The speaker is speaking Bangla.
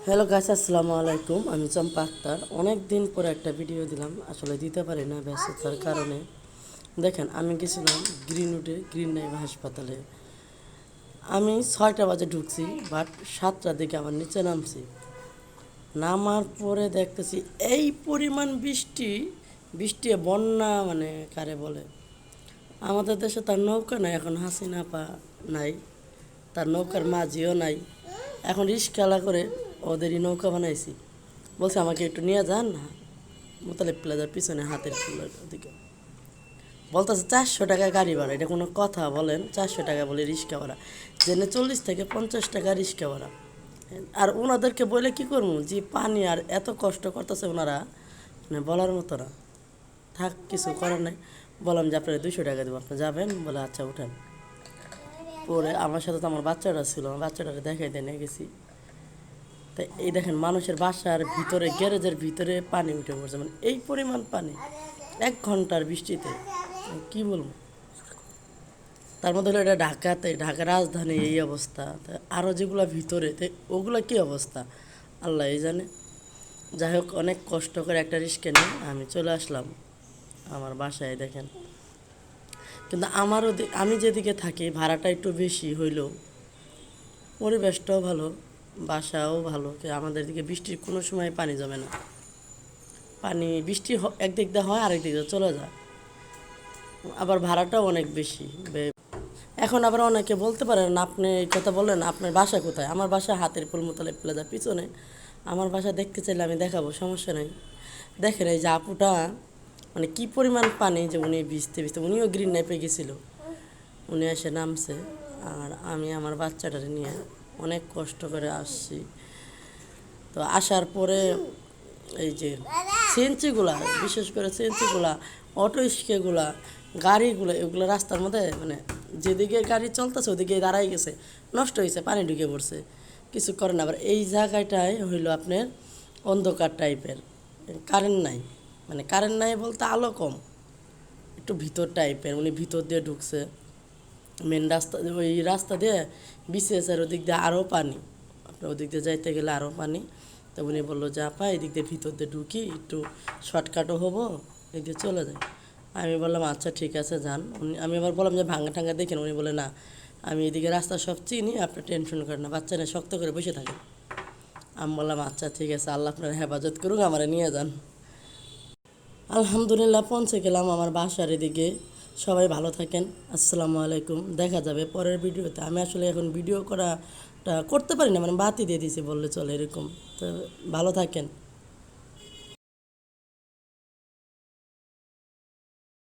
হ্যালো গাইস, আসসালামু আলাইকুম। আমি চম্পা আক্তার। অনেক দিন পরে একটা ভিডিও দিলাম, আসলে দিতে পারি না ব্যস্ততার কারণে। দেখেন, আমি গেছিলাম গ্রিন নাইম হাসপাতালে। আমি 6টা বাজে ঢুকছি, বাট 7টার দিকে আমার নিচে নামছি। নামার পরে দেখতেছি এই পরিমাণ বৃষ্টি, বৃষ্টি বন্যা মানে কারে বলে। আমাদের দেশে তার নৌকা নাই, এখন হাসিনা পা নাই, তার নৌকার মাঝিও নাই। এখন রিস্কালা করে ওদেরই নৌকা বানাইছি। বলছে আমাকে একটু নিয়ে যান না মোতালেব প্লাজার পিছনে হাতের ফুলের দিকে। বলতেছে 400 টাকা গাড়ি ভাড়া। এটা কোনো কথা বলেন? 400 টাকা বলে রিক্সা ভাড়া, যেনে 40 থেকে 50 টাকা রিক্সা ভাড়া। আর ওনাদেরকে বলে কি করবো, যে পানি আর এত কষ্ট করতেছে ওনারা, মানে বলার মতো না। থাক, কিছু করার নাই। বললাম যে আপনারা 200 টাকা দেবো, আপনি যাবেন? বলে আচ্ছা উঠেন। পরে আমার সাথে তো আমার বাচ্চাটা ছিল, আমার বাচ্চাটাকে দেখাই দিয়ে নিয়ে গেছি। তাই এই দেখেন, মানুষের বাসার ভিতরে, গ্যারেজের ভিতরে পানি উঠে পড়ছে, মানে এই পরিমাণ পানি 1 ঘন্টার বৃষ্টিতে। কি বলবো, তার মধ্যে হলো এটা ঢাকাতে, ঢাকা রাজধানী, এই অবস্থা। আরও যেগুলো ভিতরে, ওগুলো কি অবস্থা আল্লাহ এই জানে। যাই হোক, অনেক কষ্ট করে একটা রিস্কে নিয়ে আমি চলে আসলাম আমার বাসায়। দেখেন, কিন্তু আমি যেদিকে থাকি ভাড়াটা একটু বেশি হইলেও পরিবেশটাও ভালো, বাসাও ভালো। আমাদের দিকে বৃষ্টির কোনো সময় পানি জমে না। পানি বৃষ্টি একদিক দিয়ে হয়, আরেক দিক দিয়ে চলে যায়। আবার ভাড়াটাও অনেক বেশি। এখন আবার অনেকে বলতে পারেন, আপনি এই কথা বললেন, আপনার বাসা কোথায়? আমার বাসা হাতের পুল মোতালেব প্লাজার পিছনে। আমার বাসা দেখতে চাইলে আমি দেখাবো, সমস্যা নেই। দেখেন এই যে আপুটা, মানে কি পরিমাণ পানি, যে উনি ভিজতে ভিজতে, উনিও গ্রিন নাইপে গেছিলো, উনি এসে নামছে। আর আমি আমার বাচ্চাটারে নিয়ে অনেক কষ্ট করে আসছি। তো আসার পরে এই যে সিএনজিগুলা, বিশেষ করে সিএনজিগুলা, অটো রিক্সাগুলা, গাড়িগুলো, এগুলো রাস্তার মধ্যে, মানে যেদিকে গাড়ি চলতেছে ওদিকে দাঁড়াই গেছে, নষ্ট হয়েছে, পানি ঢুকে পড়ছে, কিছু করে না। আবার এই জায়গাটায় হইল আপনার অন্ধকার টাইপের, কারেন্ট নাই। মানে কারেন্ট নাই বলতে আলো কম, একটু ভিতর টাইপের। উনি ভিতর দিয়ে ঢুকছে মেন রাস্তা, ওই রাস্তা দিয়ে বিসিএসের ওদিক দিয়ে আরও পানি, আপনার ওদিক দিয়ে যাইতে গেলে আরও পানি। তো উনি বললো যে আপা, এদিক দিয়ে ভিতর দিয়ে ঢুকি, একটু শর্টকাটও হবো, এদিক দিয়ে চলে যায়। আমি বললাম আচ্ছা ঠিক আছে যান। আমি আবার বললাম যে ভাঙা টাঙ্গা দেখেন। উনি বলে না, আমি এদিকে রাস্তা সব চিনি, আপনি টেনশন করেন না, বাচ্চা নিয়ে শক্ত করে বসে থাকেন। আমি বললাম আচ্ছা ঠিক আছে, আল্লাহ আপনার হেফাজত করুক, আমার নিয়ে যান। আলহামদুলিল্লাহ পৌঁছে গেলাম আমার বাসার এদিকে। সবাই ভালো থাকেন, আসসালামু আলাইকুম। দেখা যাবে পরের ভিডিওতে। আমি আসলে এখন ভিডিও করাটা করতে পারি না, মানে বাতি দিয়ে দিয়েছি বললে চলে, এরকম। তো ভালো থাকেন।